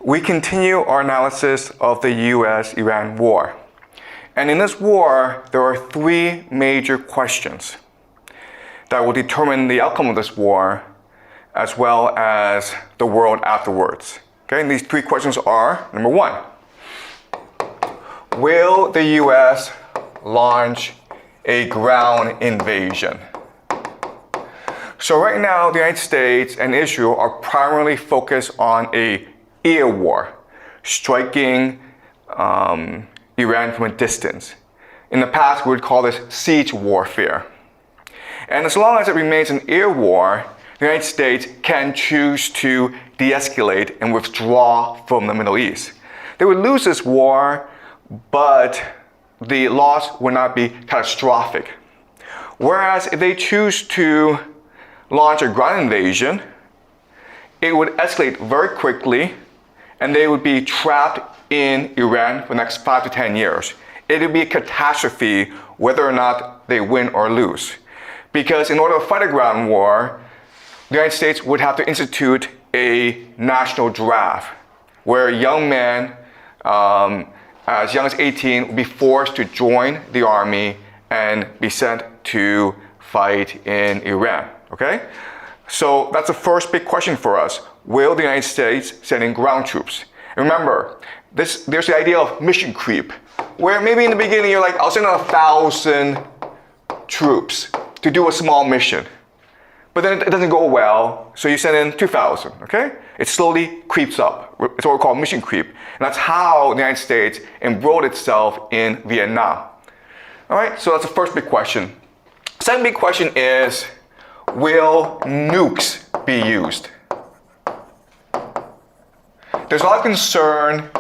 we continue our analysis of the US-Iran war. And in this war, there are three major questions that will determine the outcome of this war, as well as the world afterwards. Okay, and these three questions are, number one, will the US launch a ground invasion? So right now, the United States and Israel are primarily focused on an air war, striking Iran from a distance. In the past, we would call this siege warfare. And as long as it remains an air war, the United States can choose to de-escalate and withdraw from the Middle East. They would lose this war, but the loss would not be catastrophic. Whereas if they choose to launch a ground invasion, it would escalate very quickly, and they would be trapped in Iran for the next 5 to 10 years. It would be a catastrophe whether or not they win or lose. Because in order to fight a ground war, the United States would have to institute a national draft where young men as young as 18 would be forced to join the army and be sent to fight in Iran, okay? So that's the first big question for us. Will the United States send in ground troops? And remember, there's the idea of mission creep, where maybe in the beginning you're like, I'll send in 1,000 troops to do a small mission. But then it doesn't go well, so you send in 2,000, okay? It slowly creeps up. It's what we call mission creep. And that's how the United States embroiled itself in Vietnam. All right, so that's the first big question. Second big question is, will nukes be used? There's a lot of concern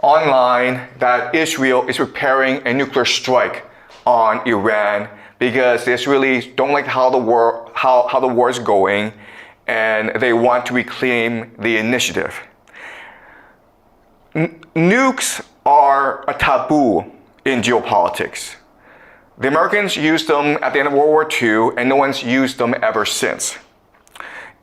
online that Israel is preparing a nuclear strike on Iran because the Israelis don't like how the war is going, and they want to reclaim the initiative. Nukes are a taboo in geopolitics. The Americans used them at the end of World War II, and no one's used them ever since.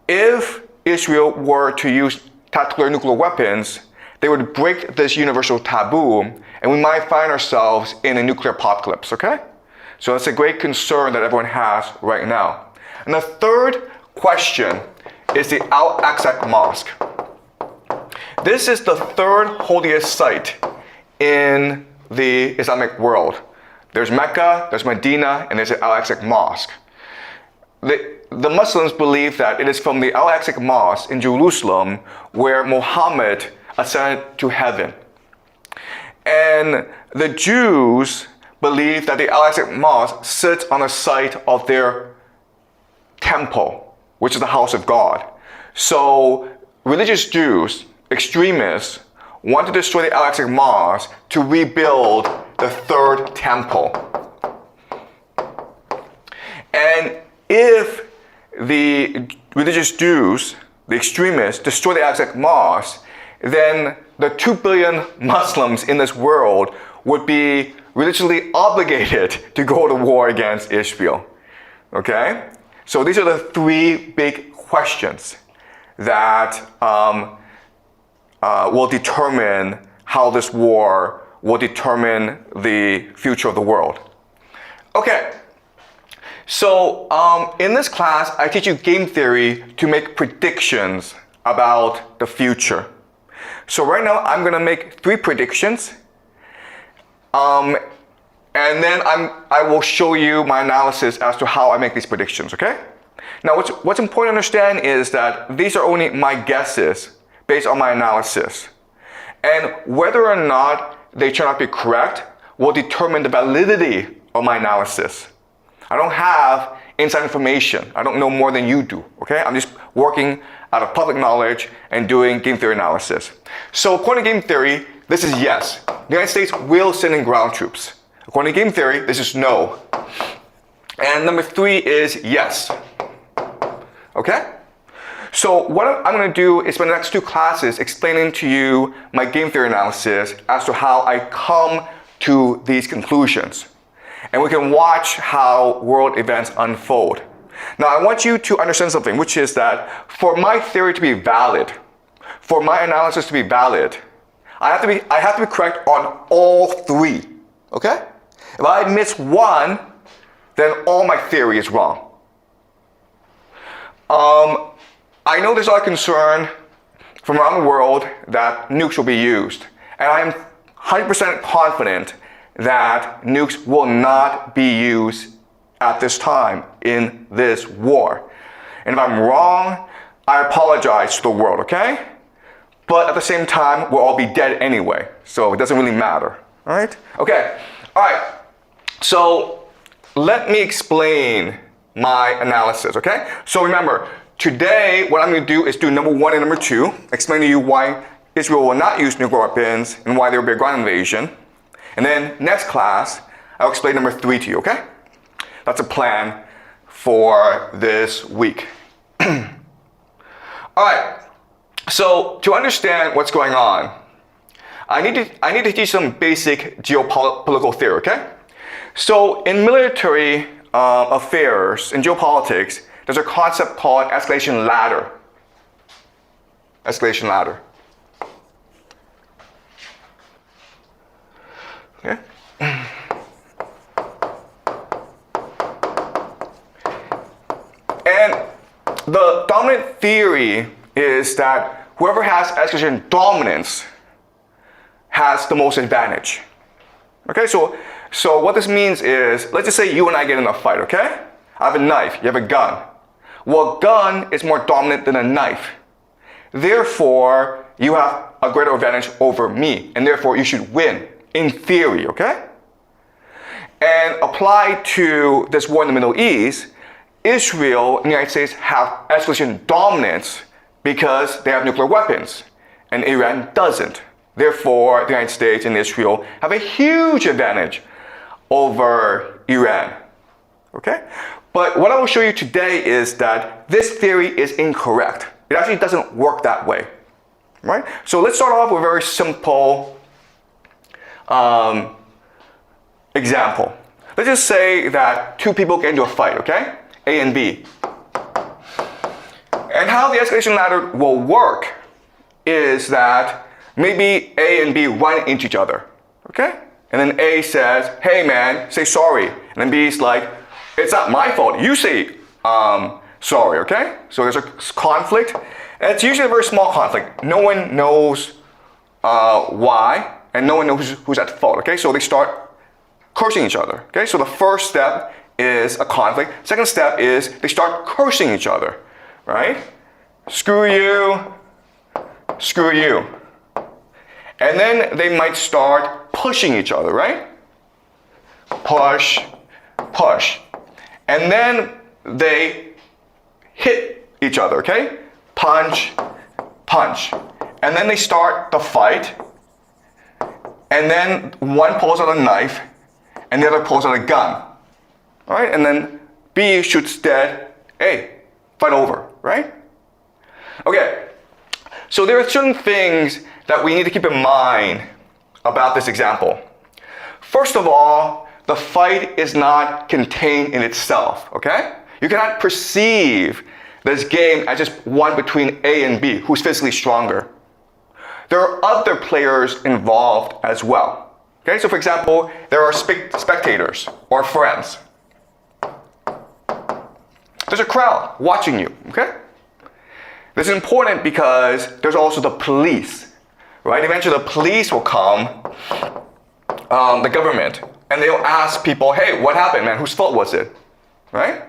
If Israel were to use tactical nuclear weapons, they would break this universal taboo, and we might find ourselves in a nuclear apocalypse, okay? So that's a great concern that everyone has right now. And the third question is the Al-Aqsa Mosque. This is the third holiest site in the Islamic world. There's Mecca, there's Medina, and there's the Al-Aqsa Mosque. The Muslims believe that it is from the Al-Aqsa Mosque in Jerusalem where Muhammad ascended to heaven. And the Jews believe that the Al-Aqsa Mosque sits on the site of their temple, which is the house of God. So religious Jews, extremists, want to destroy the Al-Aqsa Mosque to rebuild the third temple. And if the religious Jews, the extremists, destroy the Al-Aqsa Mosque, then the 2 billion Muslims in this world would be religiously obligated to go to war against Israel. Okay? So these are the three big questions that will determine how this war will determine the future of the world. Okay, so in this class, I teach you game theory to make predictions about the future. So right now, I'm gonna make 3 predictions, and then I will show you my analysis as to how I make these predictions, okay? Now, what's important to understand is that these are only my guesses based on my analysis. And whether or not they turn out to be correct will determine the validity of my analysis. I don't have inside information. I don't know more than you do, okay? I'm just working out of public knowledge and doing game theory analysis. So according to game theory, this is yes. The United States will send in ground troops. According to game theory, this is no. And number 3 is yes. Okay? So what I'm going to do is spend the next 2 classes explaining to you my game theory analysis as to how I come to these conclusions. And we can watch how world events unfold. Now I want you to understand something, which is that for my theory to be valid, for my analysis to be valid, I have to be correct on all three. Okay? If I miss one, then all my theory is wrong. I know there's a lot of concern from around the world that nukes will be used. And I'm 100% confident that nukes will not be used at this time in this war. And if I'm wrong, I apologize to the world, okay? But at the same time, we'll all be dead anyway, so it doesn't really matter, all right? Okay, all right, so let me explain my analysis, okay? So remember, today, what I'm gonna do is do number 1 and number 2, explain to you why Israel will not use nuclear weapons and why there will be a ground invasion. And then next class, I'll explain number 3 to you, okay? That's a plan for this week. All right, so to understand what's going on, I need to teach some basic geopolitical theory, okay? So in military affairs, in geopolitics, there's a concept called escalation ladder. Escalation ladder. Okay? And the dominant theory is that whoever has escalation dominance has the most advantage. Okay, so what this means is, let's just say you and I get in a fight, okay? I have a knife, you have a gun. Well, a gun is more dominant than a knife. Therefore, you have a greater advantage over me, and therefore you should win, in theory, okay? And applied to this war in the Middle East, Israel and the United States have escalation dominance because they have nuclear weapons, and Iran doesn't. Therefore, the United States and Israel have a huge advantage over Iran, okay? But what I will show you today is that this theory is incorrect. It actually doesn't work that way, right? So let's start off with a very simple example. Let's just say that two people get into a fight, okay? A and B. And how the escalation ladder will work is that maybe A and B run into each other, okay? And then A says, hey man, say sorry. And then B is like, it's not my fault, you say sorry, okay? So there's a conflict, and it's usually a very small conflict. No one knows why, and no one knows who's at fault, okay? So they start cursing each other, okay? So the first step is a conflict. Second step is they start cursing each other, right? Screw you, screw you. And then they might start pushing each other, right? Push, push. And then they hit each other, okay? Punch, punch. And then they start the fight. And then one pulls out a knife and the other pulls out a gun. All right? And then B shoots dead. A, fight over, right? Okay. So there are certain things that we need to keep in mind about this example. First of all, the fight is not contained in itself, okay? You cannot perceive this game as just one between A and B, who's physically stronger. There are other players involved as well. Okay, so for example, there are spectators or friends. There's a crowd watching you, okay? This is important because there's also the police, right? Eventually the police will come, the government, and they'll ask people, hey, what happened, man? Whose fault was it, right?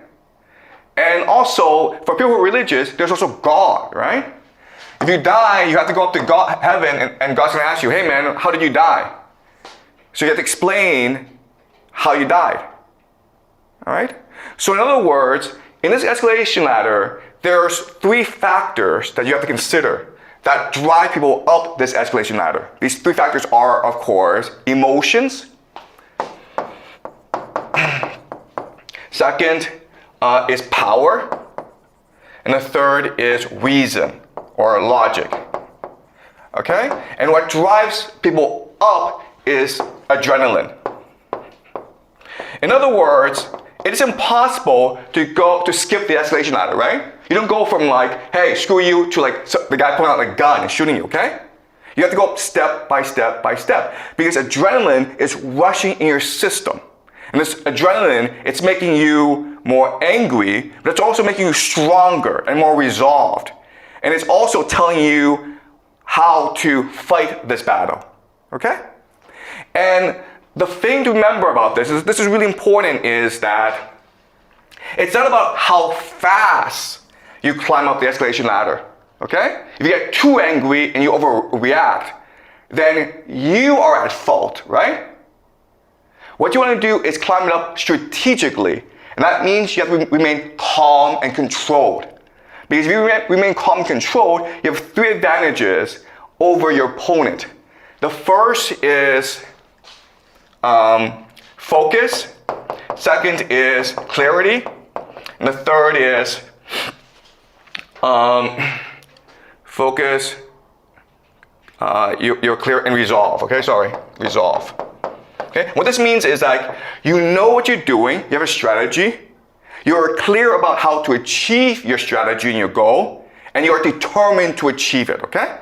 And also, for people who are religious, there's also God, right? If you die, you have to go up to God, heaven, and God's gonna ask you, hey man, how did you die? So you have to explain how you died, all right? So in other words, in this escalation ladder, there's 3 factors that you have to consider that drive people up this escalation ladder. These 3 factors are, of course, emotions. Second is power. And the third is reason or logic. Okay? And what drives people up is adrenaline. In other words, it is impossible to skip the escalation ladder, right? You don't go from like, hey, screw you, to like the guy pulling out a gun and shooting you, okay? You have to go step by step by step because adrenaline is rushing in your system. And this adrenaline, it's making you more angry, but it's also making you stronger and more resolved. And it's also telling you how to fight this battle, okay? And the thing to remember about this is really important, is that it's not about how fast you climb up the escalation ladder, okay? If you get too angry and you overreact, then you are at fault, right? What you want to do is climb it up strategically, and that means you have to remain calm and controlled. Because if you remain calm and controlled, you have 3 advantages over your opponent. The first is focus, second is clarity, and the third is focus, you're clear, and resolve, okay? Sorry, resolve. Okay? What this means is that you know what you're doing, you have a strategy, you're clear about how to achieve your strategy and your goal, and you are determined to achieve it, okay?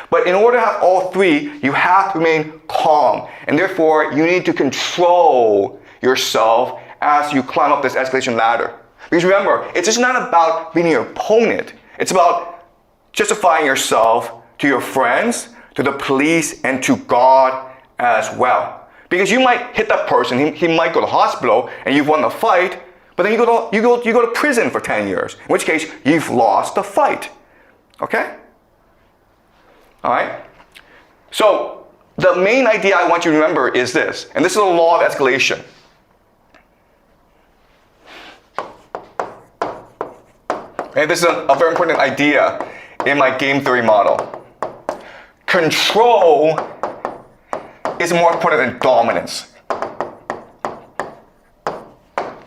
But in order to have all 3, you have to remain calm, and therefore you need to control yourself as you climb up this escalation ladder. Because remember, it's just not about beating your opponent, it's about justifying yourself to your friends, to the police, and to God as well. Because you might hit that person, he might go to hospital, and you've won the fight, but then you go to prison for 10 years, in which case you've lost the fight, okay? All right? So the main idea I want you to remember is this, and this is the law of escalation. Okay, this is a very important idea in my game theory model. Control is more important than dominance.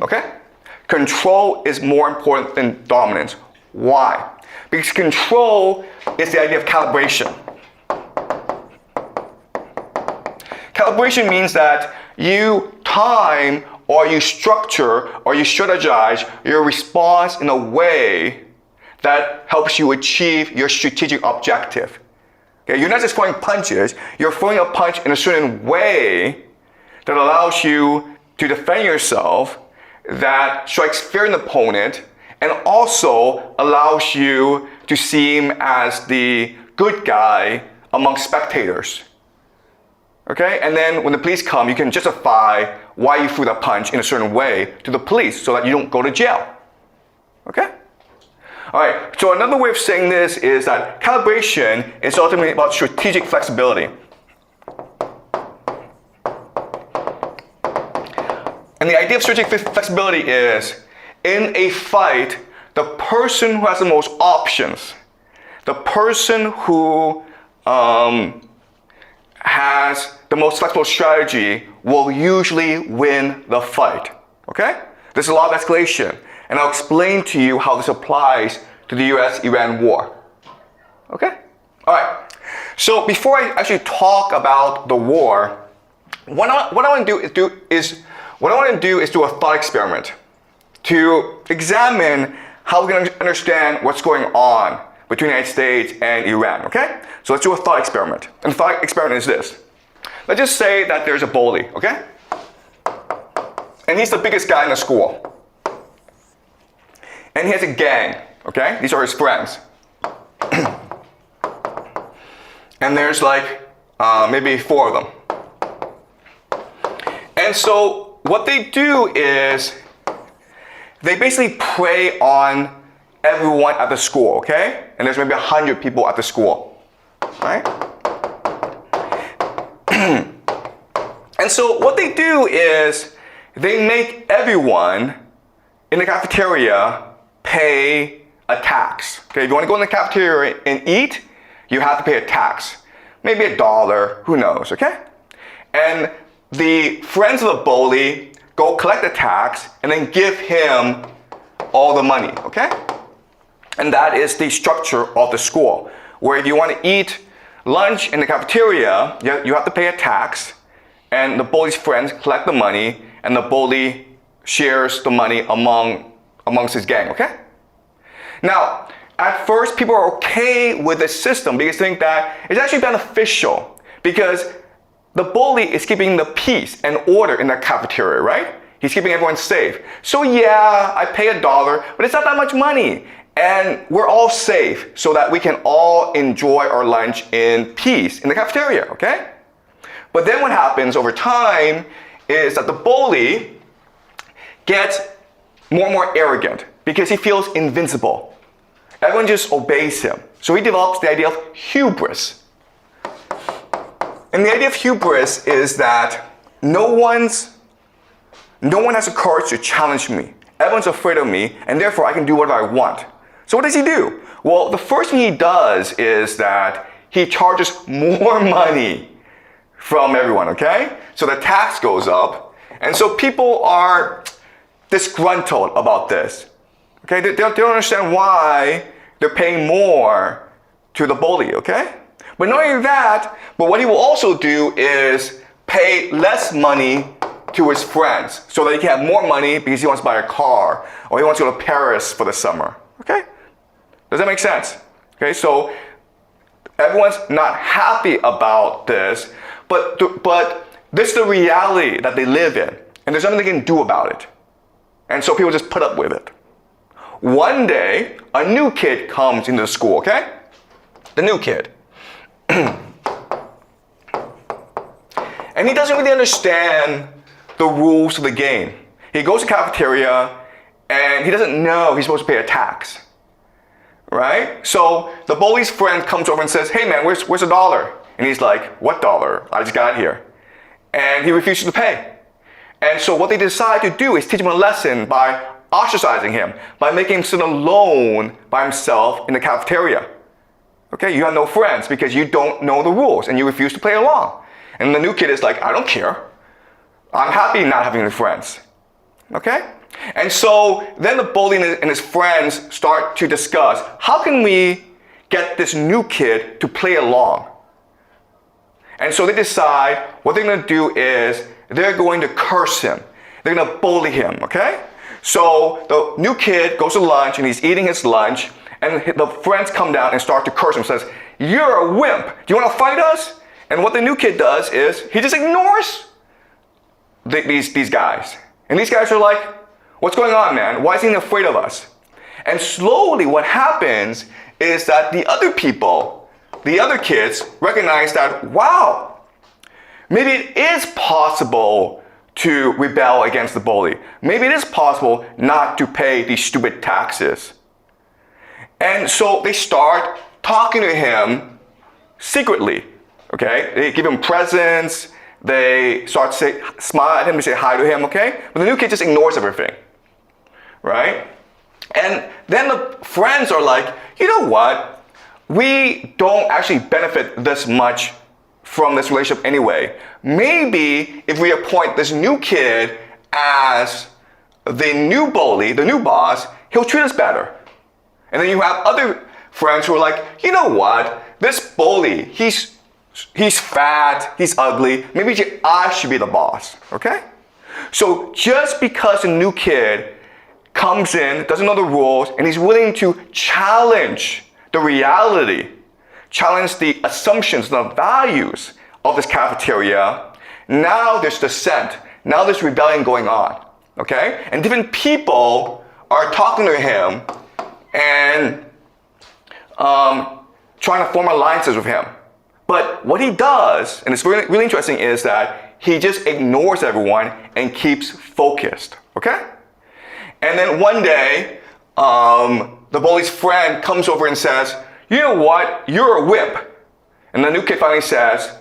Okay? Control is more important than dominance. Why? Because control is the idea of calibration. Calibration means that you time or you structure or you strategize your response in a way that helps you achieve your strategic objective. Okay? You're not just throwing punches, you're throwing a punch in a certain way that allows you to defend yourself, that strikes fear in the opponent, and also allows you to seem as the good guy among spectators. Okay? And then when the police come, you can justify why you threw that punch in a certain way to the police so that you don't go to jail. Okay? All right, so another way of saying this is that calibration is ultimately about strategic flexibility. And the idea of strategic flexibility is, in a fight, the person who has the most options, the person who has the most flexible strategy will usually win the fight, okay? This is a law of escalation, and I'll explain to you how this applies to the US-Iran war, okay? All right, so before I actually talk about the war, what I want to do is do a thought experiment to examine how we can understand what's going on between the United States and Iran, okay? So let's do a thought experiment. And the thought experiment is this. Let's just say that there's a bully, okay? And he's the biggest guy in the school. And he has a gang, okay? These are his friends. And there's like maybe 4 of them. And so what they do is they basically prey on everyone at the school, okay? And there's maybe 100 people at the school, right? And so what they do is they make everyone in the cafeteria pay a tax. Okay, if you want to go in the cafeteria and eat, you have to pay a tax. Maybe $1, who knows, okay? And the friends of the bully go collect the tax and then give him all the money, okay? And that is the structure of the school, where if you want to eat lunch in the cafeteria, you have to pay a tax, and the bully's friends collect the money, and the bully shares the money amongst his gang, okay? Now, at first, people are okay with this system because they think that it's actually beneficial because the bully is keeping the peace and order in the cafeteria, right? He's keeping everyone safe. So yeah, I pay $1, but it's not that much money. And we're all safe so that we can all enjoy our lunch in peace in the cafeteria, okay? But then what happens over time is that the bully gets more and more arrogant because he feels invincible. Everyone just obeys him. So he develops the idea of hubris. And the idea of hubris is that no one has the courage to challenge me. Everyone's afraid of me, and therefore I can do whatever I want. So what does he do? Well, the first thing he does is that he charges more money from everyone, okay? So the tax goes up, and so people are disgruntled about this. Okay, they don't understand why they're paying more to the bully, okay? But not only that, but what he will also do is pay less money to his friends so that he can have more money because he wants to buy a car or he wants to go to Paris for the summer, okay? Does that make sense? Okay, so everyone's not happy about this, but this is the reality that they live in, and there's nothing they can do about it. And so people just put up with it. One day, a new kid comes into the school, okay? The new kid. And he doesn't really understand the rules of the game. He goes to the cafeteria, and he doesn't know he's supposed to pay a tax. Right? So the bully's friend comes over and says, hey man, where's $1? And he's like, what dollar? I just got here. And he refuses to pay. And so what they decide to do is teach him a lesson by ostracizing him, by making him sit alone by himself in the cafeteria. Okay, you have no friends because you don't know the rules and you refuse to play along. And the new kid is like, I don't care. I'm happy not having any friends. Okay? And so then the bully and his friends start to discuss, how can we get this new kid to play along? And so they decide what they're going to do is they're going to curse him. They're going to bully him, okay? So the new kid goes to lunch and he's eating his lunch and the friends come down and start to curse him, says, you're a wimp. Do you want to fight us? And what the new kid does is he just ignores these guys. And these guys are like, what's going on, man? Why is he afraid of us? And slowly what happens is that the other people, the other kids, recognize that, wow, maybe it is possible to rebel against the bully. Maybe it is possible not to pay these stupid taxes. And so they start talking to him secretly, okay? They give him presents, they start to smile at him, they say hi to him, okay? But the new kid just ignores everything, right? And then the friends are like, you know what? We don't actually benefit this much from this relationship anyway. Maybe if we appoint this new kid as the new bully, the new boss, he'll treat us better. And then you have other friends who are like, you know what? This bully, he's fat, he's ugly. Maybe I should be the boss, okay? So just because a new kid comes in, doesn't know the rules, and he's willing to challenge the reality, challenge the assumptions, the values of this cafeteria, now there's dissent. Now there's rebellion going on, okay? And different people are talking to him and trying to form alliances with him. But what he does, and it's really, really interesting, is that he just ignores everyone and keeps focused, okay? And then one day, the bully's friend comes over and says, you know what, you're a wimp. And the new kid finally says,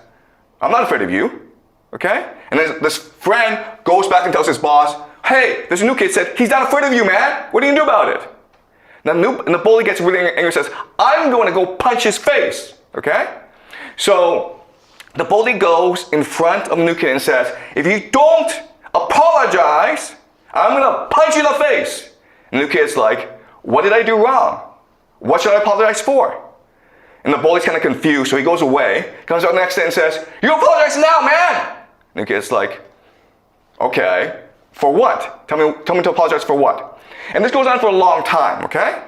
I'm not afraid of you, okay? And then this friend goes back and tells his boss, hey, this new kid said, he's not afraid of you, man. What are you going to do about it? And the bully gets really angry and says, I'm going to go punch his face, okay? So the bully goes in front of the new kid and says, if you don't apologize, I'm going to punch you in the face. And the new kid's like, what did I do wrong? What should I apologize for? And the bully's kind of confused, so he goes away, comes out next day and says, you apologize now, man! And the kid's like, okay. For what? Tell me to apologize for what? And this goes on for a long time, okay?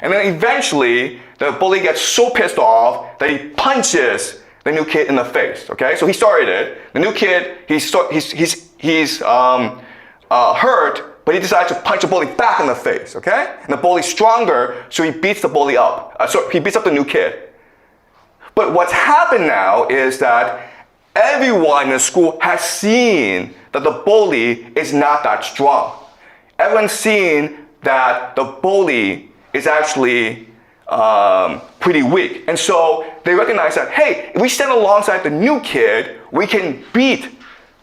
And then eventually, the bully gets so pissed off that he punches the new kid in the face, okay? So he started it. The new kid, he's hurt, but he decides to punch the bully back in the face, okay? And the bully's stronger, so he beats the bully up. So he beats up the new kid. But what's happened now is that everyone in the school has seen that the bully is not that strong. Everyone's seen that the bully is actually pretty weak. And so they recognize that, hey, if we stand alongside the new kid, we can beat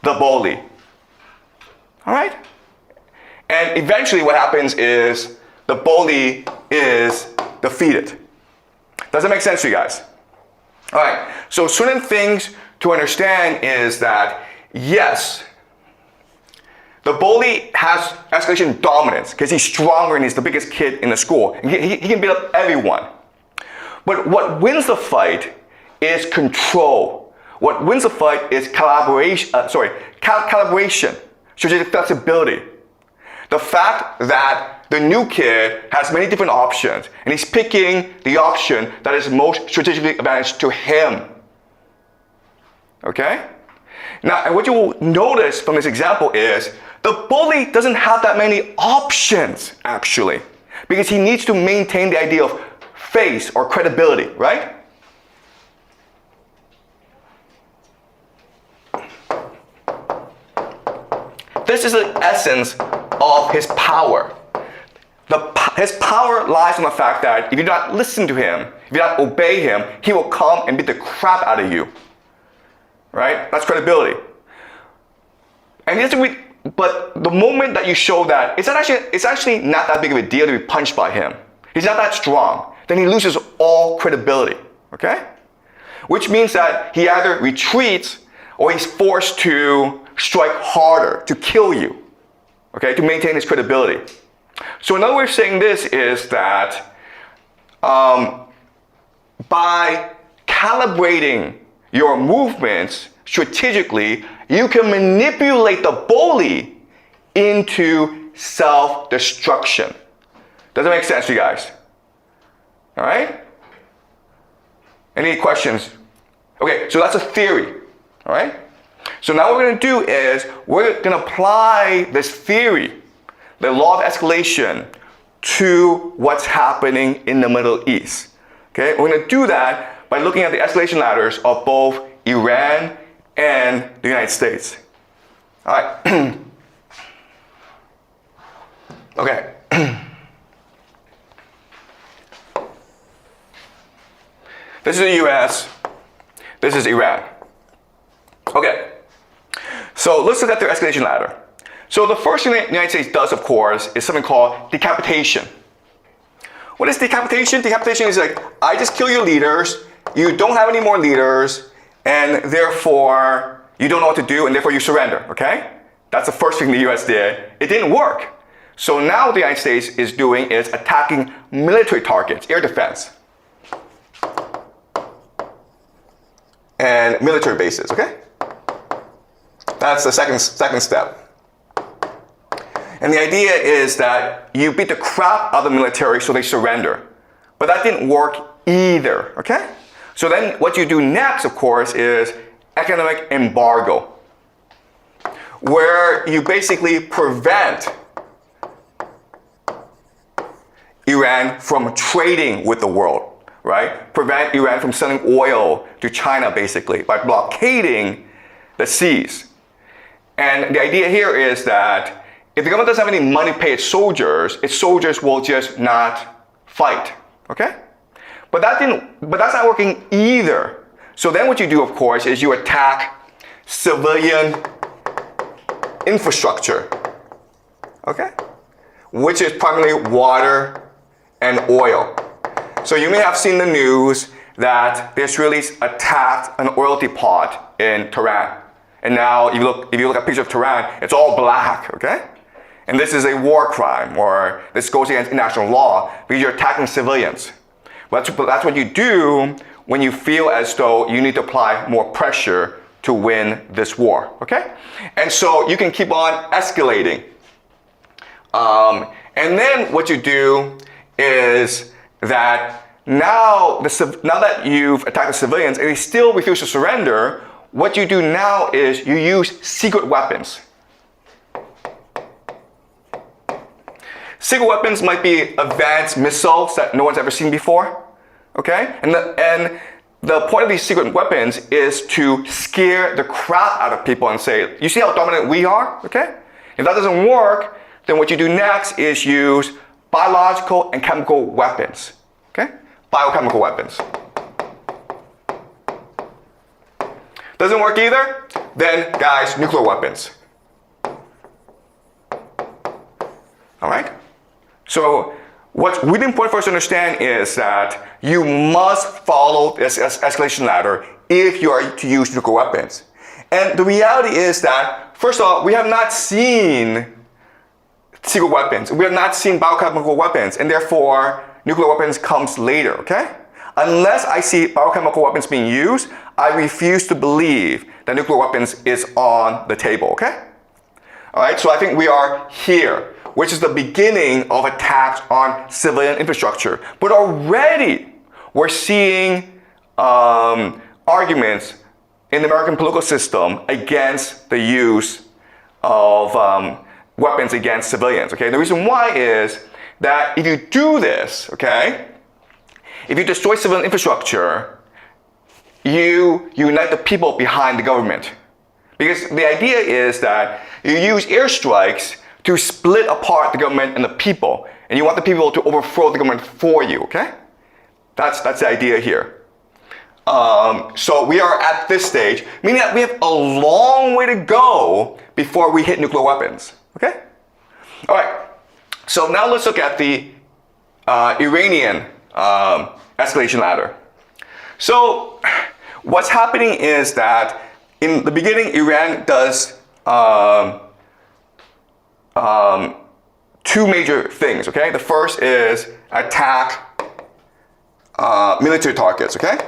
the bully. All right? And eventually what happens is the bully is defeated. Does that make sense to you guys? All right, so certain things to understand is that, yes, the bully has escalation dominance because he's stronger and he's the biggest kid in the school. He can beat up everyone. But what wins the fight is control. What wins the fight is calibration, strategic flexibility. The fact that the new kid has many different options and he's picking the option that is most strategically advantageous to him. Okay? Now, and what you will notice from this example is the bully doesn't have that many options, actually, because he needs to maintain the idea of face or credibility, right? This is the essence of his power. His power lies in the fact that if you do not listen to him, if you do not obey him, he will come and beat the crap out of you. Right? That's credibility. And he doesn't but the moment that you show that it's actually not that big of a deal to be punched by him, he's not that strong, then he loses all credibility. Okay? Which means that he either retreats or he's forced to strike harder, to kill you. Okay? To maintain his credibility. So another way of saying this is that by calibrating your movements strategically, you can manipulate the bully into self-destruction. Does that make sense to you guys? All right? Any questions? Okay, so that's a theory. All right? So now what we're going to do is we're going to apply this theory, the law of escalation, to what's happening in the Middle East. Okay? We're going to do that by looking at the escalation ladders of both Iran and the United States. All right. Okay. This is the US. This is Iran. Okay. So let's look at their escalation ladder. So the first thing the United States does, of course, is something called decapitation. What is decapitation? Decapitation is like, I just kill your leaders, you don't have any more leaders, and therefore you don't know what to do, and therefore you surrender, okay? That's the first thing the US did. It didn't work. So now what the United States is doing is attacking military targets, air defense, and military bases, okay? That's the second step. And the idea is that you beat the crap out of the military so they surrender. But that didn't work either, okay? So then what you do next, of course, is economic embargo, where you basically prevent Iran from trading with the world, right? Prevent Iran from selling oil to China, basically, by blockading the seas. And the idea here is that if the government doesn't have any money to pay its soldiers will just not fight, okay? But that's not working either. So then what you do, of course, is you attack civilian infrastructure, okay? Which is primarily water and oil. So you may have seen the news that the Israelis attacked an oil depot in Tehran. And now if you look at pictures of Tehran, it's all black, okay? And this is a war crime, or this goes against international law because you're attacking civilians. But that's what you do when you feel as though you need to apply more pressure to win this war, okay? And so you can keep on escalating. And then what you do is that now that you've attacked the civilians and they still refuse to surrender, what you do now is you use secret weapons. Secret weapons might be advanced missiles that no one's ever seen before, okay? And the point of these secret weapons is to scare the crap out of people and say, you see how dominant we are, okay? If that doesn't work, then what you do next is use biological and chemical weapons, okay? Biochemical weapons. Doesn't work either? Then, guys, nuclear weapons. All right? So what's really important for us to understand is that you must follow this escalation ladder if you are to use nuclear weapons. And the reality is that, first of all, we have not seen secret weapons. We have not seen biochemical weapons, and therefore nuclear weapons comes later, okay? Unless I see biochemical weapons being used, I refuse to believe that nuclear weapons is on the table, okay? All right, so I think we are here, which is the beginning of attacks on civilian infrastructure. But already we're seeing arguments in the American political system against the use of weapons against civilians, okay? The reason why is that if you do this, okay, if you destroy civilian infrastructure, you unite the people behind the government. Because the idea is that you use airstrikes to split apart the government and the people, and you want the people to overthrow the government for you, okay? That's the idea here. So we are at this stage, meaning that we have a long way to go before we hit nuclear weapons, okay? All right, so now let's look at the Iranian escalation ladder. So what's happening is that in the beginning, Iran does two major things, okay? The first is attack military targets, okay?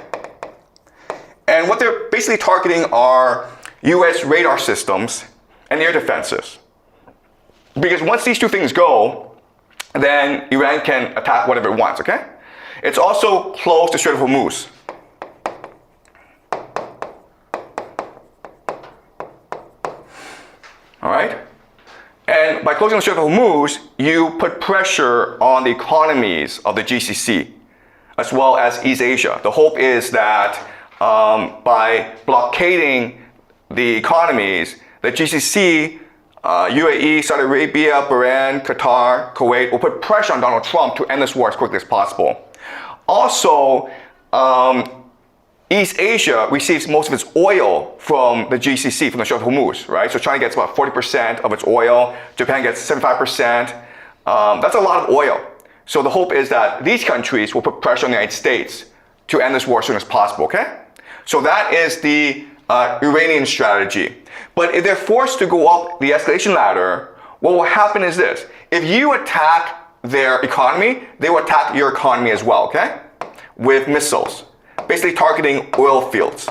And what they're basically targeting are US radar systems and air defenses. Because once these two things go, then Iran can attack whatever it wants, okay? It's also close to Strait of Hormuz. All right? And by closing the Strait of Hormuz, you put pressure on the economies of the GCC, as well as East Asia. The hope is that by blockading the economies, the GCC, UAE, Saudi Arabia, Bahrain, Qatar, Kuwait will put pressure on Donald Trump to end this war as quickly as possible. Also, East Asia receives most of its oil from the GCC, from the Strait of Hormuz, right? So China gets about 40% of its oil, Japan gets 75%. That's a lot of oil. So the hope is that these countries will put pressure on the United States to end this war as soon as possible, okay? So that is the Iranian strategy. But if they're forced to go up the escalation ladder, what will happen is this. If you attack their economy, they will attack your economy as well, okay? With missiles, basically targeting oil fields.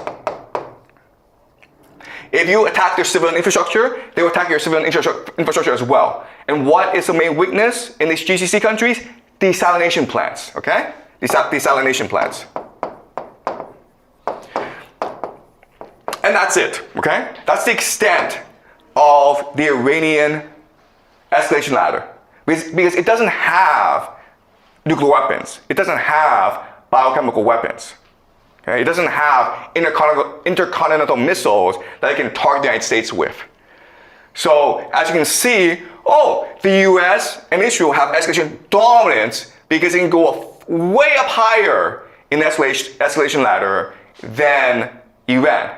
If you attack their civilian infrastructure, they will attack your civilian infrastructure as well. And what is the main weakness in these GCC countries? Desalination plants, okay? Desalination plants. And that's it, okay? That's the extent of the Iranian escalation ladder. Because it doesn't have nuclear weapons. It doesn't have biochemical weapons. Okay? It doesn't have intercontinental missiles that it can target the United States with. So as you can see, the US and Israel have escalation dominance because they can go way up higher in the escalation ladder than Iran.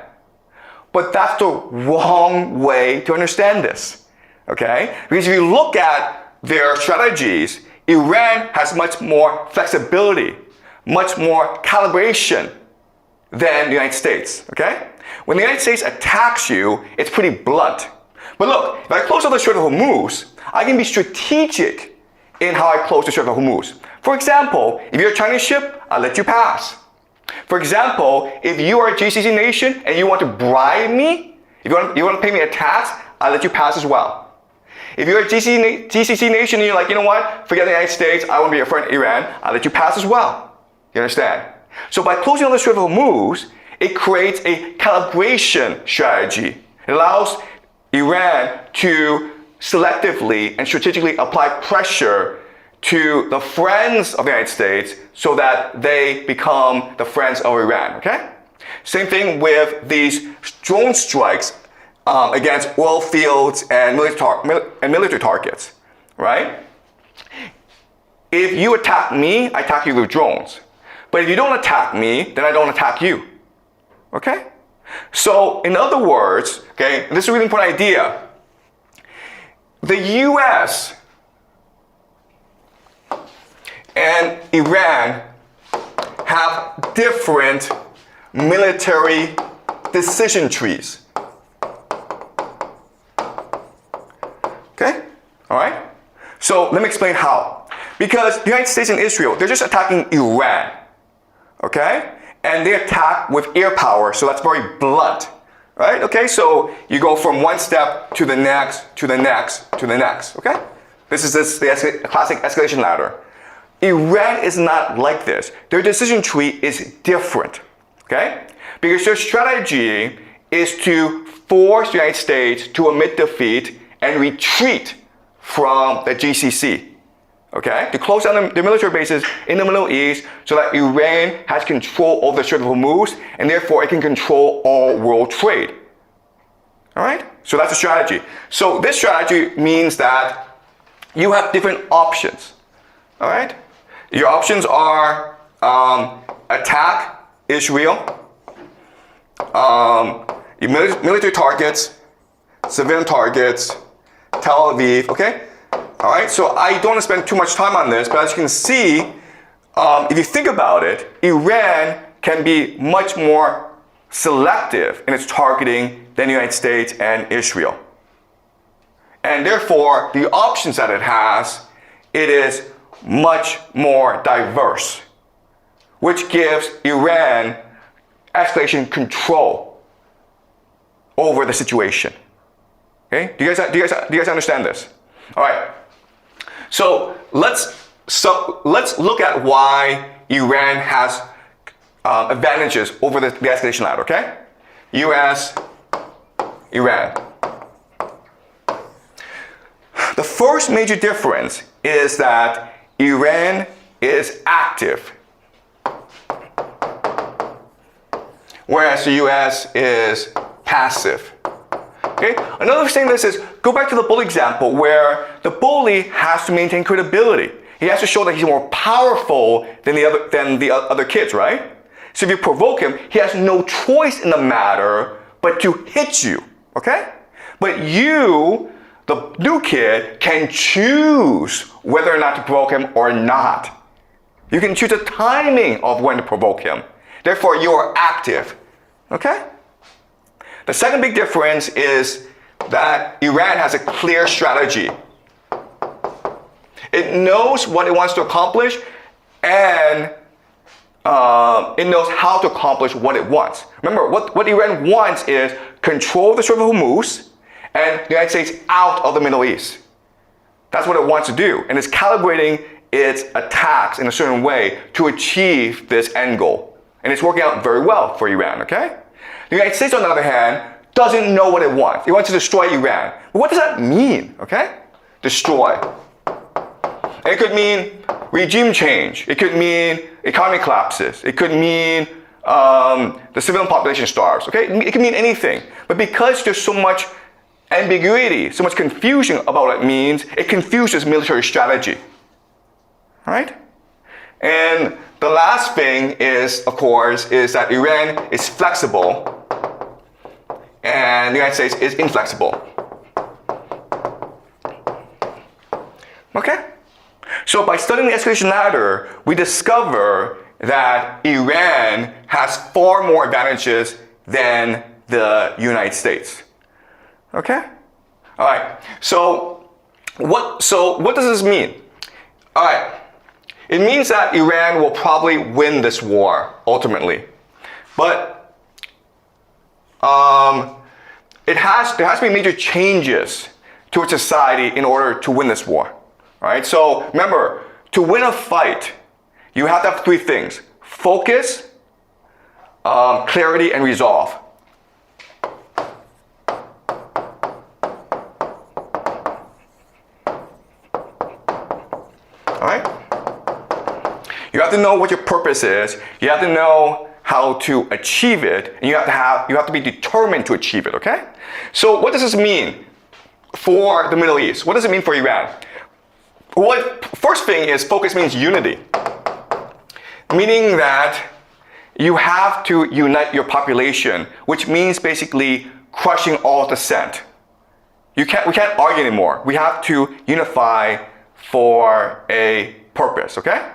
But that's the wrong way to understand this, okay? Because if you look at their strategies, Iran has much more flexibility, much more calibration than the United States, okay? When the United States attacks you, it's pretty blunt. But look, if I close out the Strait of Hormuz, I can be strategic in how I close the Strait of Hormuz. For example, if you're a Chinese ship, I'll let you pass. For example, if you are a GCC nation and you want to bribe me, if you want to pay me a tax, I'll let you pass as well. If you're a GCC nation and you're like, you know what, forget the United States, I want to be a friend of Iran, I'll let you pass as well. You understand? So by closing on the Strait of Hormuz, it creates a calibration strategy. It allows Iran to selectively and strategically apply pressure to the friends of the United States so that they become the friends of Iran, okay? Same thing with these drone strikes against oil fields and military targets, right? If you attack me, I attack you with drones. But if you don't attack me, then I don't attack you, okay? So in other words, okay, this is a really important idea. The US and Iran have different military decision trees. Okay? All right? So let me explain how. Because the United States and Israel, they're just attacking Iran. Okay? And they attack with air power, so that's very blunt. Right? Okay? So you go from one step to the next, to the next, to the next. Okay? This is the classic escalation ladder. Iran is not like this. Their decision tree is different. Okay? Because their strategy is to force the United States to admit defeat and retreat from the GCC. Okay? To close down the military bases in the Middle East so that Iran has control over the Strait of Hormuz and therefore it can control all world trade. Alright? So that's a strategy. So this strategy means that you have different options. Alright? Your options are attack Israel, military targets, civilian targets, Tel Aviv, okay? All right, so I don't want to spend too much time on this, but as you can see, if you think about it, Iran can be much more selective in its targeting than the United States and Israel. And therefore, the options that it has, it is much more diverse, which gives Iran escalation control over the situation. Okay? Do you guys understand this? All right. So let's look at why Iran has advantages over the escalation ladder. Okay? U.S., Iran. The first major difference is that Iran is active, whereas the US is passive. Okay? Another thing this is, go back to the bully example where the bully has to maintain credibility. He has to show that he's more powerful than the other kids, right? So if you provoke him, he has no choice in the matter but to hit you, okay? But you, the new kid, can choose whether or not to provoke him or not. You can choose the timing of when to provoke him. Therefore, you are active. Okay? The second big difference is that Iran has a clear strategy. It knows what it wants to accomplish and it knows how to accomplish what it wants. Remember, what Iran wants is control the Strait of Hormuz and the United States out of the Middle East. That's what it wants to do. And it's calibrating its attacks in a certain way to achieve this end goal. And it's working out very well for Iran, okay? The United States, on the other hand, doesn't know what it wants. It wants to destroy Iran. But what does that mean, okay? Destroy. And it could mean regime change. It could mean economy collapses. It could mean the civilian population starves, okay? It could mean anything. But because there's so much ambiguity, so much confusion about what it means, it confuses military strategy. Right? And the last thing is, of course, is that Iran is flexible and the United States is inflexible. Okay? So by studying the escalation ladder, we discover that Iran has far more advantages than the United States. Okay? All right. So what does this mean? All right. It means that Iran will probably win this war ultimately. But there has to be major changes to its society in order to win this war. All right? So remember, to win a fight, you have to have three things: focus, clarity, and resolve. All right? You have to know what your purpose is. You have to know how to achieve it, and you have to be determined to achieve it. Okay? So what does this mean for the Middle East? What does it mean for Iran? First thing is focus means unity, meaning that you have to unite your population, which means basically crushing all dissent. We can't argue anymore. We have to unify for a purpose, okay?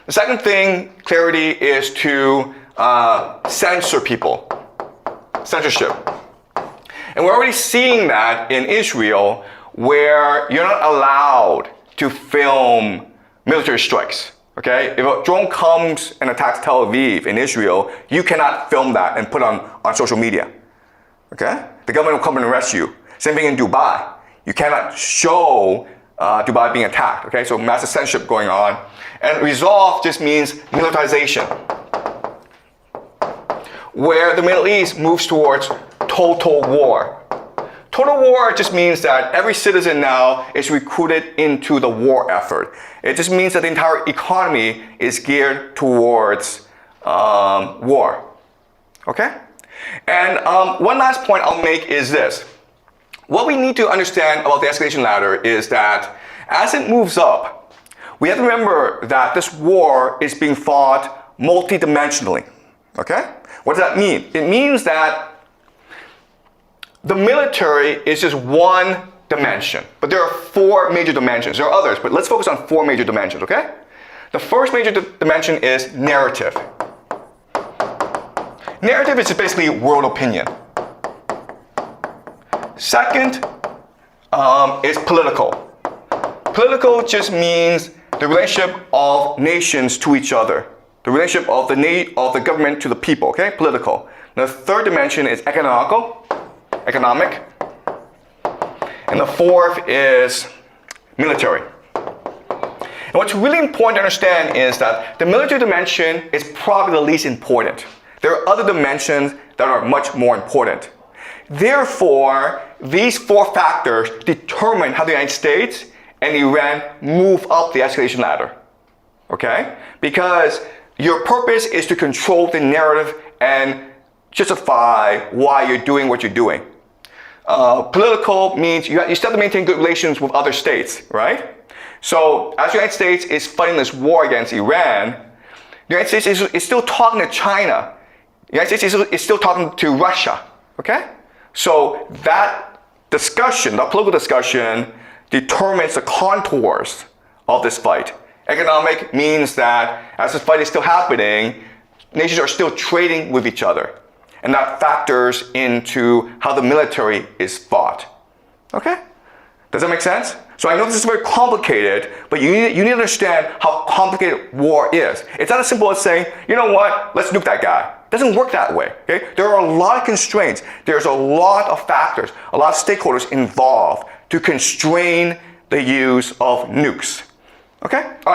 The second thing, clarity, is to censor people. Censorship. And we're already seeing that in Israel, where you're not allowed to film military strikes, okay? If a drone comes and attacks Tel Aviv in Israel, you cannot film that and put on social media, okay? The government will come and arrest you. Same thing in Dubai. You cannot show Dubai being attacked, okay? So massive censorship going on. And resolve just means militarization, where the Middle East moves towards total war. Total war just means that every citizen now is recruited into the war effort. It just means that the entire economy is geared towards war. Okay? And one last point I'll make is this. What we need to understand about the escalation ladder is that as it moves up, we have to remember that this war is being fought multidimensionally. Okay? What does that mean? It means that the military is just one dimension, but there are four major dimensions. There are others, but let's focus on four major dimensions, okay? The first major dimension is narrative. Narrative is basically world opinion. Second is political. Political just means the relationship of nations to each other. The relationship of the government to the people, okay? Political. The third dimension is economic. And the fourth is military. And what's really important to understand is that the military dimension is probably the least important. There are other dimensions that are much more important. Therefore, these four factors determine how the United States and Iran move up the escalation ladder. Okay? Because your purpose is to control the narrative and justify why you're doing what you're doing. Political means you still have to maintain good relations with other states, right? So as the United States is fighting this war against Iran, the United States is still talking to China. The United States is still talking to Russia, okay? So that discussion, that political discussion, determines the contours of this fight. Economic means that as this fight is still happening, nations are still trading with each other. And that factors into how the military is fought. Okay? Does that make sense? So I know this is very complicated, but you need to understand how complicated war is. It's not as simple as saying, you know what, let's nuke that guy. It doesn't work that way. Okay? There are a lot of constraints. There's a lot of factors, a lot of stakeholders involved to constrain the use of nukes. Okay? All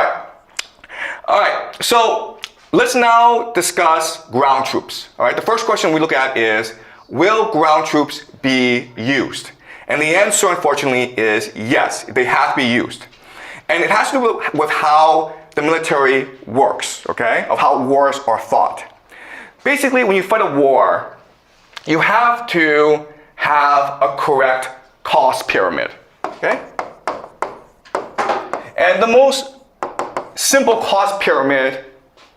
right. So let's now discuss ground troops. All right. The first question we look at is, will ground troops be used? And the answer, unfortunately, is yes, they have to be used. And it has to do with how the military works, okay? Of how wars are fought. Basically, when you fight a war, you have to have a correct cost pyramid, okay? And the most simple cost pyramid,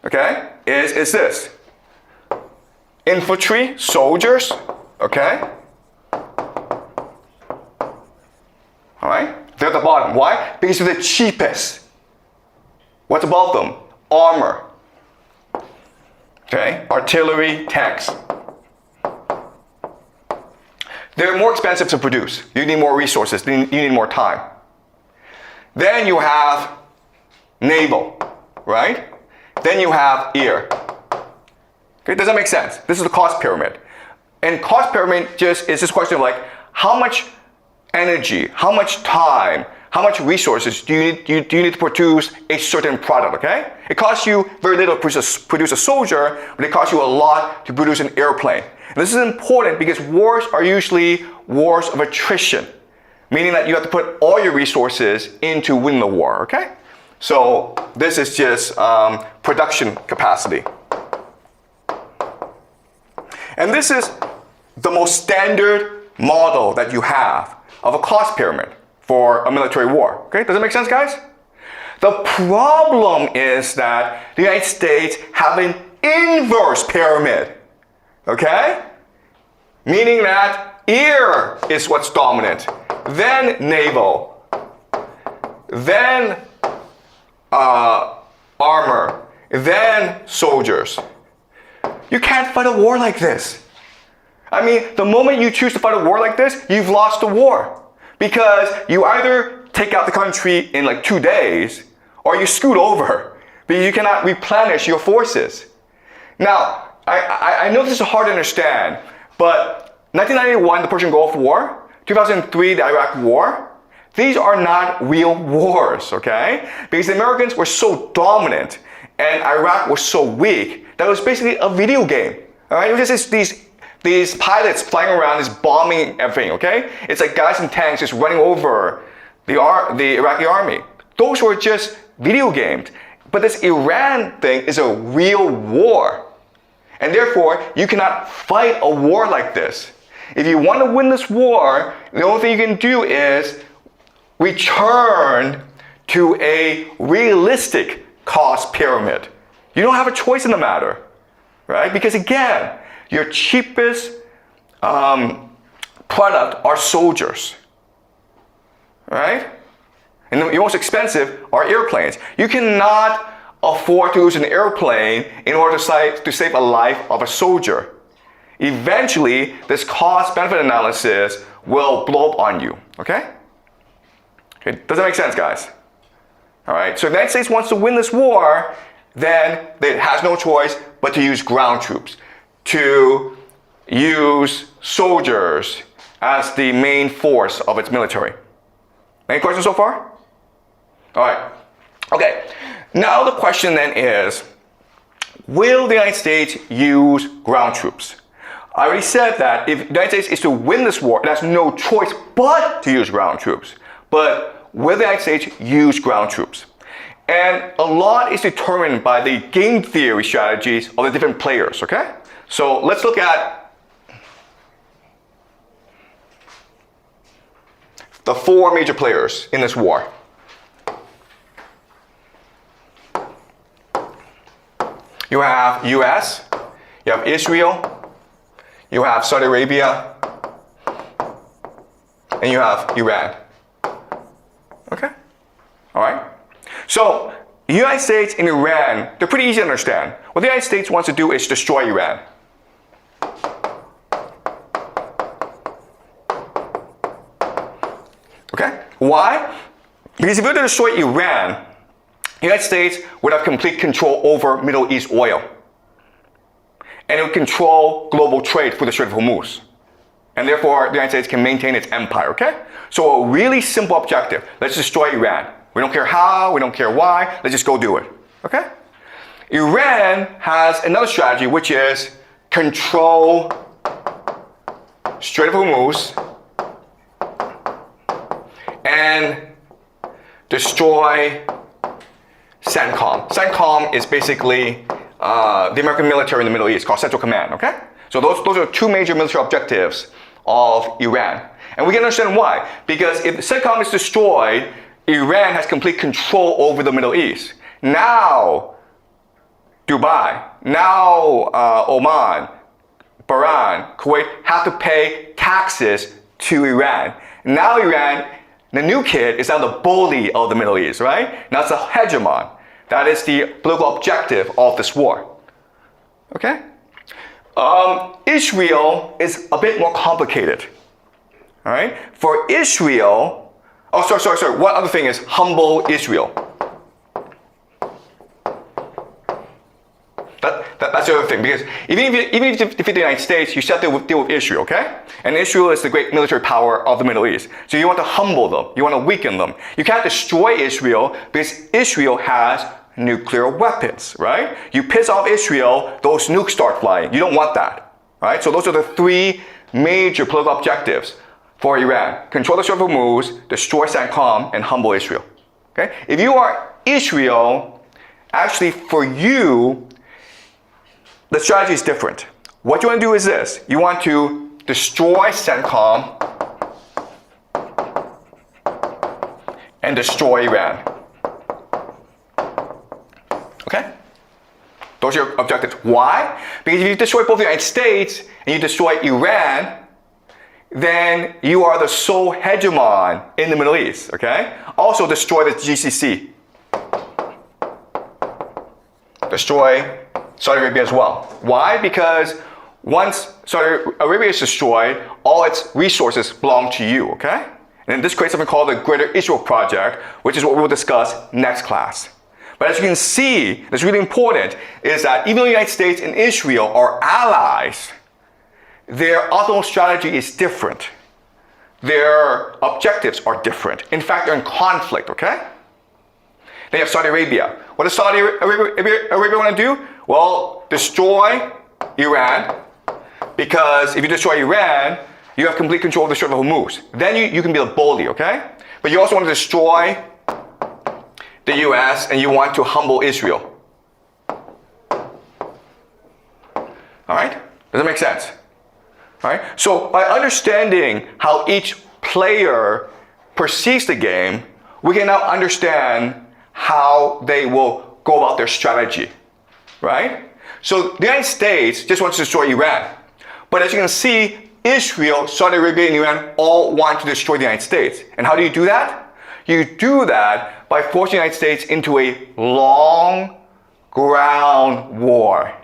okay, is this. Infantry, soldiers, okay? All right, they're at the bottom. Why? Because they're the cheapest. What's above them? Armor. Okay, artillery, tanks. They're more expensive to produce. You need more resources. You need more time. Then you have naval. right? Then you have ear. Okay, does that make sense? This is the cost pyramid. And cost pyramid is just a question of like, how much energy, how much time, how much resources do you need to produce a certain product, okay? It costs you very little to produce a soldier, but it costs you a lot to produce an airplane. And this is important because wars are usually wars of attrition, meaning that you have to put all your resources into winning the war, okay? So this is just production capacity. And this is the most standard model that you have of a cost pyramid for a military war. Okay, does it make sense, guys? The problem is that the United States have an inverse pyramid. Okay? Meaning that ear is what's dominant, then naval, then armor, then soldiers. You can't fight a war like this. I mean, the moment you choose to fight a war like this, you've lost the war. Because you either take out the country in like 2 days, or you scoot over. Because you cannot replenish your forces. Now, I know this is hard to understand, but 1991, the Persian Gulf War, 2003, the Iraq War, these are not real wars, okay? Because the Americans were so dominant, and Iraq was so weak, that it was basically a video game. All right? It was just these pilots flying around, just bombing everything, okay? It's like guys in tanks just running over the Iraqi army. Those were just video games. But this Iran thing is a real war. And therefore, you cannot fight a war like this. If you want to win this war, the only thing you can do is return to a realistic cost pyramid. You don't have a choice in the matter, right? Because again, your cheapest product are soldiers, right? And your most expensive are airplanes. You cannot afford to lose an airplane in order to save a life of a soldier. Eventually, this cost-benefit analysis will blow up on you, okay? Okay, does that make sense, guys? All right, so if the United States wants to win this war, then it has no choice but to use ground troops, to use soldiers as the main force of its military. Any questions so far? All right. Okay. Now the question then is, will the United States use ground troops? I already said that if the United States is to win this war, it has no choice but to use ground troops. But will the United States use ground troops? And a lot is determined by the game theory strategies of the different players, okay? So let's look at the 4 major players in this war. You have US, you have Israel, you have Saudi Arabia, and you have Iran. Okay? All right? So, the United States and Iran, they're pretty easy to understand. What the United States wants to do is destroy Iran. Okay? Why? Because if we were to destroy Iran, the United States would have complete control over Middle East oil. And it would control global trade through the Strait of Hormuz. And therefore, the United States can maintain its empire, okay? So a really simple objective. Let's destroy Iran. We don't care how, we don't care why, let's just go do it, okay? Iran has another strategy, which is control Strait of Hormuz and destroy CENTCOM. CENTCOM is basically the American military in the Middle East, called Central Command, okay? So those are 2 major military objectives of Iran. And we can understand why. Because if CENTCOM is destroyed, Iran has complete control over the Middle East. Now, Dubai, now Oman, Bahrain, Kuwait have to pay taxes to Iran. Now Iran, the new kid, is now the bully of the Middle East, right? Now it's a hegemon. That is the political objective of this war. Okay? Israel is a bit more complicated. All right? For Israel, oh, sorry. One other thing is humble Israel. That's the other thing, because even if you defeat the United States, you still have to deal with Israel, okay? And Israel is the great military power of the Middle East. So you want to humble them, you want to weaken them. You can't destroy Israel because Israel has nuclear weapons, right? You piss off Israel, those nukes start flying. You don't want that, right? So those are the three major political objectives for Iran. Control the Strait of Hormuz, destroy CENTCOM, and humble Israel, okay? If you are Israel, actually for you, the strategy is different. What you want to do is this. You want to destroy CENTCOM and destroy Iran. Okay? Those are your objectives. Why? Because if you destroy both the United States and you destroy Iran, then you are the sole hegemon in the Middle East, okay? Also destroy the GCC. Destroy Saudi Arabia as well. Why? Because once Saudi Arabia is destroyed, all its resources belong to you, okay? And this creates something called the Greater Israel Project, which is what we will discuss next class. But as you can see, that's really important, is that even though the United States and Israel are allies, their ultimate strategy is different. Their objectives are different. In fact, they're in conflict, okay? Then you have Saudi Arabia. What does Saudi Arabia want to do? Well, destroy Iran, because if you destroy Iran, you have complete control of the Strait of Hormuz. Then you can be a bully, okay? But you also want to destroy the US and you want to humble Israel. All right? Does that make sense? All right? So by understanding how each player perceives the game, we can now understand how they will go about their strategy, right? So the United States just wants to destroy Iran. But as you can see, Israel, Saudi Arabia, and Iran all want to destroy the United States. And how do you do that? You do that by forcing the United States into a long ground war,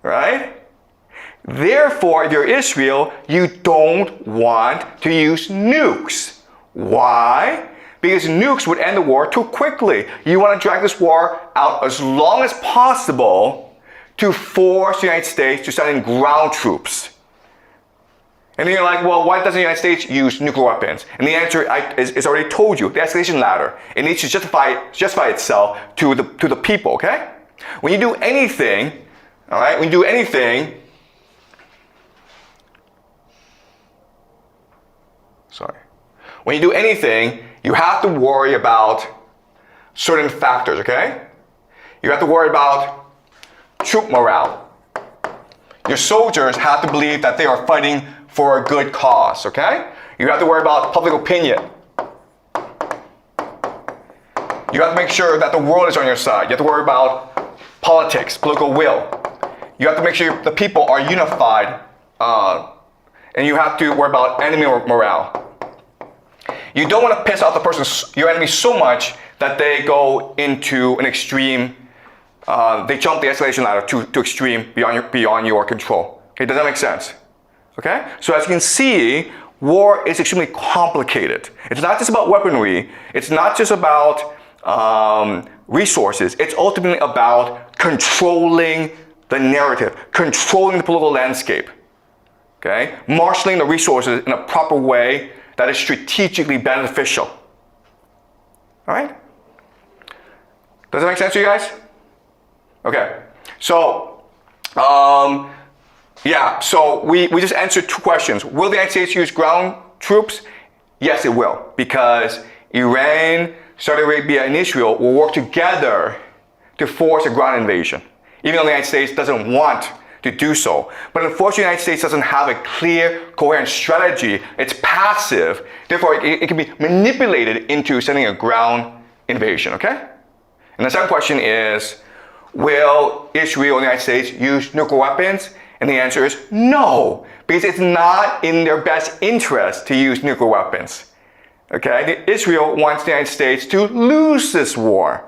right? Therefore, if you're Israel, you don't want to use nukes. Why? Because nukes would end the war too quickly. You want to drag this war out as long as possible to force the United States to send in ground troops. And then you're like, well, why doesn't the United States use nuclear weapons? And the answer is already told you, the escalation ladder. It needs to justify itself to the people, okay? When you do anything, all right, when you do anything, when you do anything, you have to worry about certain factors, okay? You have to worry about troop morale. Your soldiers have to believe that they are fighting for a good cause, okay? You have to worry about public opinion. You have to make sure that the world is on your side. You have to worry about politics, political will. You have to make sure the people are unified, and you have to worry about enemy morale. You don't want to piss off your enemy so much that they go into an extreme, they jump the escalation ladder to extreme beyond your control. Okay, does that make sense? Okay? So as you can see, war is extremely complicated. It's not just about weaponry. It's not just about resources. It's ultimately about controlling the narrative, controlling the political landscape. Okay? Marshaling the resources in a proper way that is strategically beneficial. All right? Does that make sense to you guys? Okay. So, yeah, so we just answered two questions. Will the United States use ground troops? Yes, it will, because Iran, Saudi Arabia, and Israel will work together to force a ground invasion, even though the United States doesn't want to do so. But unfortunately, the United States doesn't have a clear, coherent strategy. It's passive. Therefore, it can be manipulated into sending a ground invasion, okay? And the second question is, will Israel and the United States use nuclear weapons? And the answer is no, because it's not in their best interest to use nuclear weapons. Okay? Israel wants the United States to lose this war.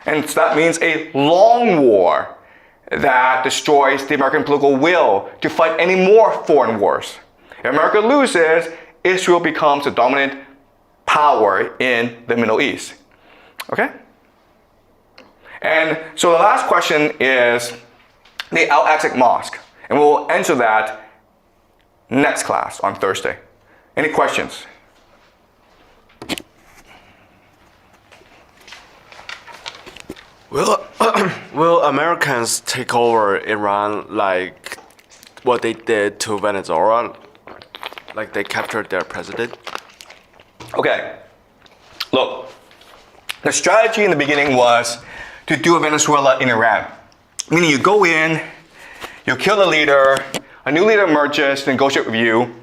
And so that means a long war that destroys the American political will to fight any more foreign wars. If America loses, Israel becomes the dominant power in the Middle East. Okay? And so the last question is, the Al-Aqsa Mosque. And we'll answer that next class on Thursday. Any questions? Will Americans take over Iran like what they did to Venezuela? Like they captured their president? Okay, look, the strategy in the beginning was to do a Venezuela in Iran. Meaning you go in, you kill the leader, a new leader emerges to negotiate with you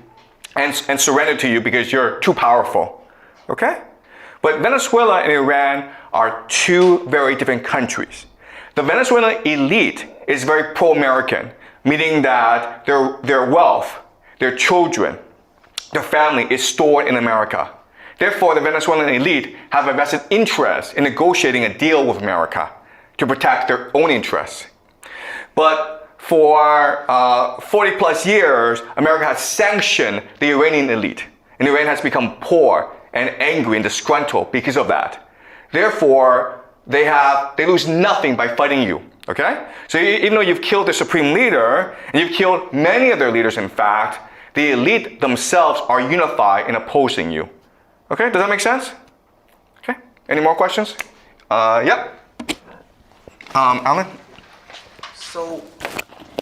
and surrender to you because you're too powerful, okay? But Venezuela and Iran are two very different countries. The Venezuelan elite is very pro-American, meaning that their wealth, their children, their family is stored in America. Therefore, the Venezuelan elite have a vested interest in negotiating a deal with America to protect their own interests. But for 40 plus years, America has sanctioned the Iranian elite, and Iran has become poor and angry and disgruntled because of that. Therefore, they lose nothing by fighting you, okay? So even though you've killed the supreme leader, and you've killed many of their leaders in fact, the elite themselves are unified in opposing you. Okay, does that make sense? Okay, any more questions? Yep. Alan? So,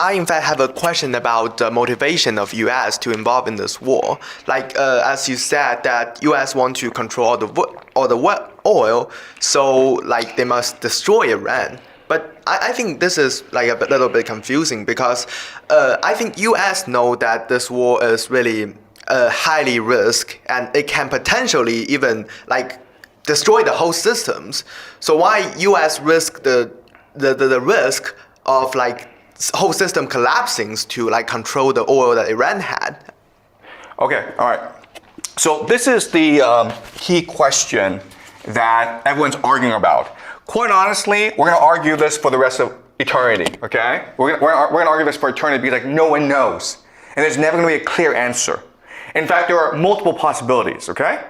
I in fact have a question about the motivation of U.S. to involve in this war. Like as you said, that U.S. want to control all the oil, so like they must destroy Iran. But I think this is like a little bit confusing because I think U.S. know that this war is really highly risk and it can potentially even like destroy the whole systems. So why U.S. risk the risk of like whole system collapsing to like control the oil that Iran had? Okay, all right. So this is the key question that everyone's arguing about. Quite honestly, we're going to argue this for the rest of eternity, okay? We're going to argue this for eternity because like no one knows. And there's never going to be a clear answer. In fact, there are multiple possibilities, okay?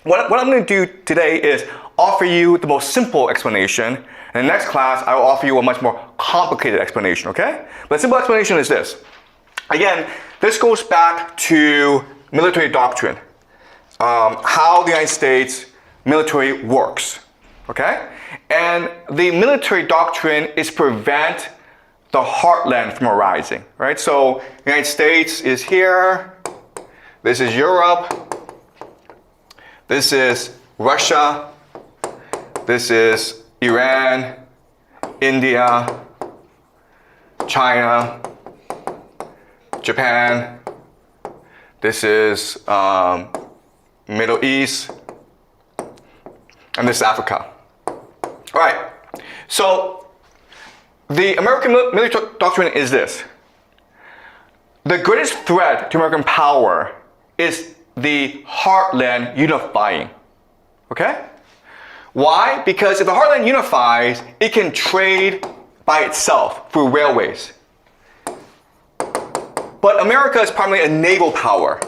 What I'm going to do today is offer you the most simple explanation. In the next class, I will offer you a much more complicated explanation, okay? But the simple explanation is this. Again, this goes back to military doctrine, how the United States military works, okay? And the military doctrine is prevent the heartland from arising, right? So the United States is here, this is Europe, this is Russia, this is Iran, India, China, Japan, this is Middle East, and this is Africa. All right, so the American military doctrine is this. The greatest threat to American power is the heartland unifying, okay? Why? Because if the heartland unifies, it can trade by itself through railways. But America is primarily a naval power.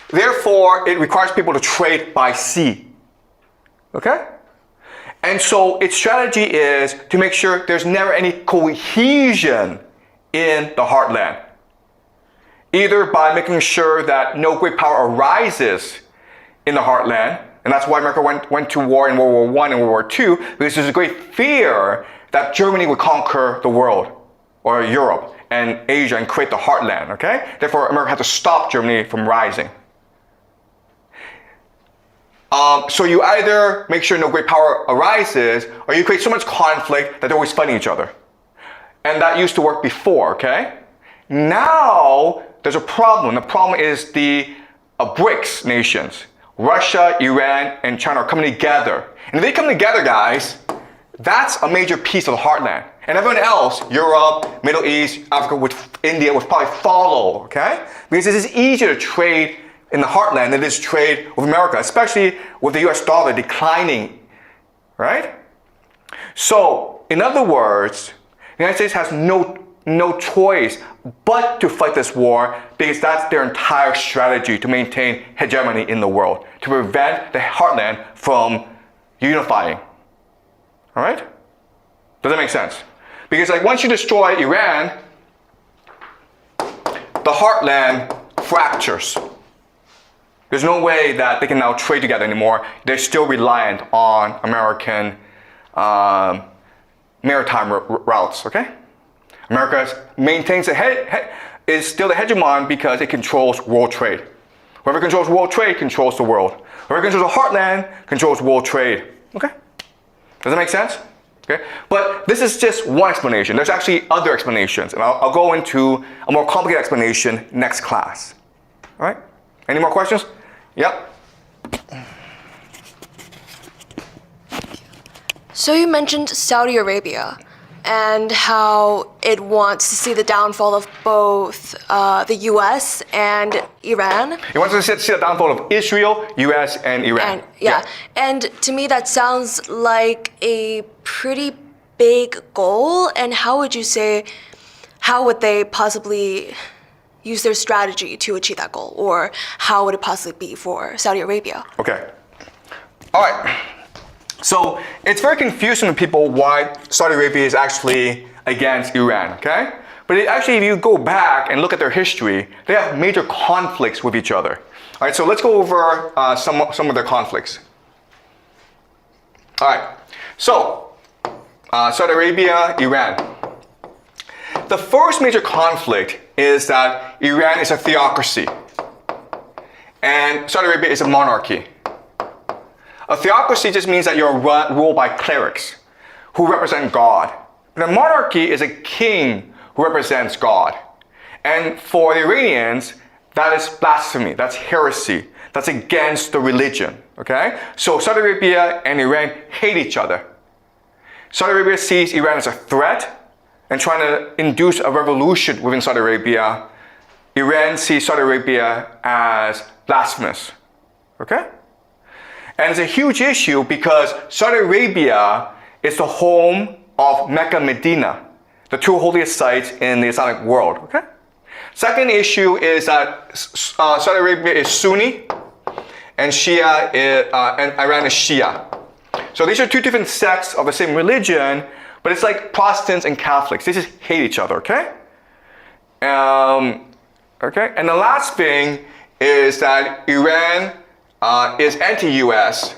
Therefore, it requires people to trade by sea, okay? And so its strategy is to make sure there's never any cohesion in the heartland. Either by making sure that no great power arises in the heartland, and that's why America went to war in World War I and World War II, because there's a great fear that Germany would conquer the world, or Europe, and Asia, and create the heartland, okay? Therefore, America had to stop Germany from rising. So you either make sure no great power arises, or you create so much conflict that they're always fighting each other. And that used to work before, okay? Now, there's a problem. The problem is the BRICS nations. Russia, Iran, and China are coming together. And if they come together, guys, that's a major piece of the heartland. And everyone else, Europe, Middle East, Africa, India would probably follow, okay? Because this is easier to trade in the heartland than it is trade with America, especially with the US dollar declining, right? So, in other words, the United States has no choice but to fight this war because that's their entire strategy to maintain hegemony in the world, to prevent the heartland from unifying. All right? Does that make sense? Because like once you destroy Iran, the heartland fractures. There's no way that they can now trade together anymore. They're still reliant on American maritime routes, okay? America maintains is still the hegemon because it controls world trade. Whoever controls world trade controls the world. Whoever controls the heartland controls world trade, okay? Does that make sense? Okay, but this is just one explanation. There's actually other explanations, and I'll go into a more complicated explanation next class. All right? Any more questions? Yep. So you mentioned Saudi Arabia and how it wants to see the downfall of both the US and Iran. It wants to see the downfall of Israel, US, and Iran. And to me that sounds like a pretty big goal. And how would they possibly use their strategy to achieve that goal? Or how would it possibly be for Saudi Arabia? Okay. All right. So it's very confusing to people why Saudi Arabia is actually against Iran, okay? But if you go back and look at their history, they have major conflicts with each other. All right, so let's go over some of their conflicts. All right, so Saudi Arabia, Iran. The first major conflict is that Iran is a theocracy and Saudi Arabia is a monarchy. A theocracy just means that you're ruled by clerics who represent God. But a monarchy is a king who represents God. And for the Iranians, that is blasphemy, that's heresy, that's against the religion, okay? So Saudi Arabia and Iran hate each other. Saudi Arabia sees Iran as a threat and trying to induce a revolution within Saudi Arabia. Iran sees Saudi Arabia as blasphemous, okay? And it's a huge issue because Saudi Arabia is the home of Mecca, Medina, the two holiest sites in the Islamic world, okay? Second issue is that Saudi Arabia is Sunni and and Iran is Shia. So these are two different sects of the same religion, but it's like Protestants and Catholics. They just hate each other, okay? Okay, and the last thing is that Iran is anti-US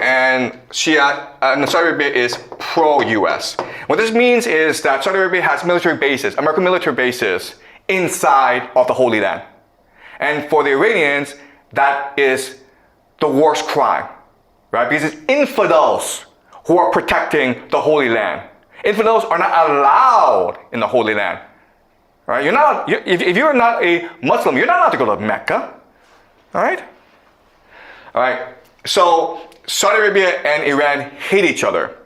and Saudi Arabia is pro-US. What this means is that Saudi Arabia has military bases, American military bases, inside of the Holy Land. And for the Iranians, that is the worst crime, right? Because it's infidels who are protecting the Holy Land. Infidels are not allowed in the Holy Land, right? If you're not a Muslim, you're not allowed to go to Mecca, all right? All right, so Saudi Arabia and Iran hate each other.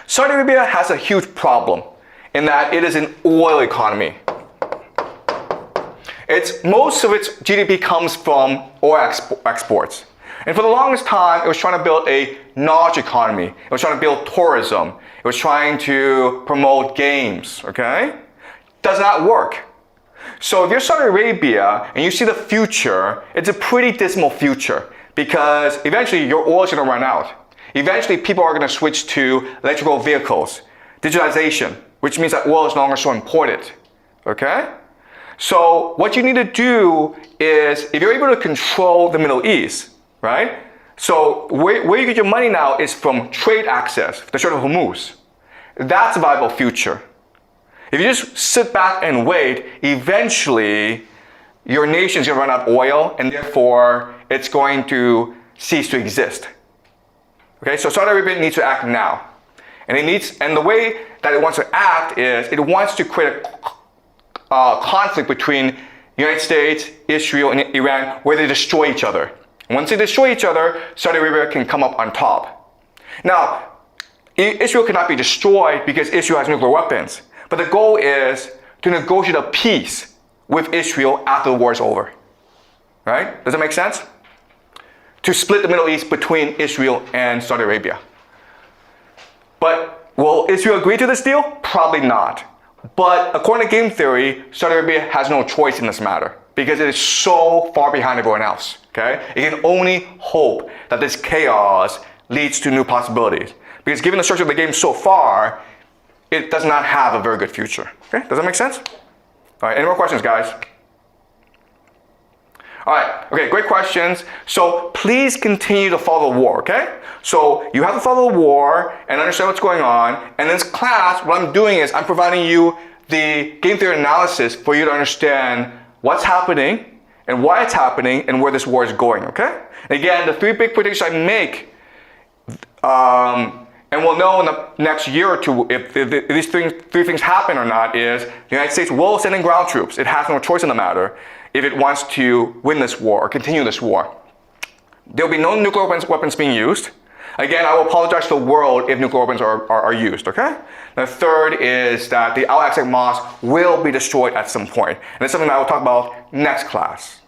Saudi Arabia has a huge problem in that it is an oil economy. Most of its GDP comes from oil exports. And for the longest time, it was trying to build a knowledge economy. It was trying to build tourism. It was trying to promote games, okay? Does not work. So if you're Saudi Arabia and you see the future, it's a pretty dismal future because eventually your oil is going to run out. Eventually people are going to switch to electrical vehicles, digitalization, which means that oil is no longer so important, okay? So what you need to do is, if you're able to control the Middle East, right? So where you get your money now is from trade access, the Strait of Hormuz. That's a viable future. If you just sit back and wait, eventually your nation's gonna run out of oil and therefore it's going to cease to exist. Okay, so Saudi Arabia needs to act now. And the way that it wants to act is it wants to create a conflict between the United States, Israel, and Iran where they destroy each other. And once they destroy each other, Saudi Arabia can come up on top. Now, Israel cannot be destroyed because Israel has nuclear weapons. But the goal is to negotiate a peace with Israel after the war is over. Right? Does that make sense? To split the Middle East between Israel and Saudi Arabia. But will Israel agree to this deal? Probably not. But according to game theory, Saudi Arabia has no choice in this matter because it is so far behind everyone else. Okay? It can only hope that this chaos leads to new possibilities. Because given the structure of the game so far, it does not have a very good future. Okay, does that make sense? All right, any more questions, guys? All right, okay, great questions. So please continue to follow the war, okay? So you have to follow the war and understand what's going on. And in this class, what I'm doing is I'm providing you the game theory analysis for you to understand what's happening and why it's happening and where this war is going, okay? And again, the 3 big predictions I make, and we'll know in the next year or two if these three things happen or not, is the United States will send in ground troops. It has no choice in the matter if it wants to win this war or continue this war. There will be no nuclear weapons being used. Again, I will apologize to the world if nuclear weapons are used, okay? The third is that the Al-Aqsa Mosque will be destroyed at some point. And it's something that I will talk about next class.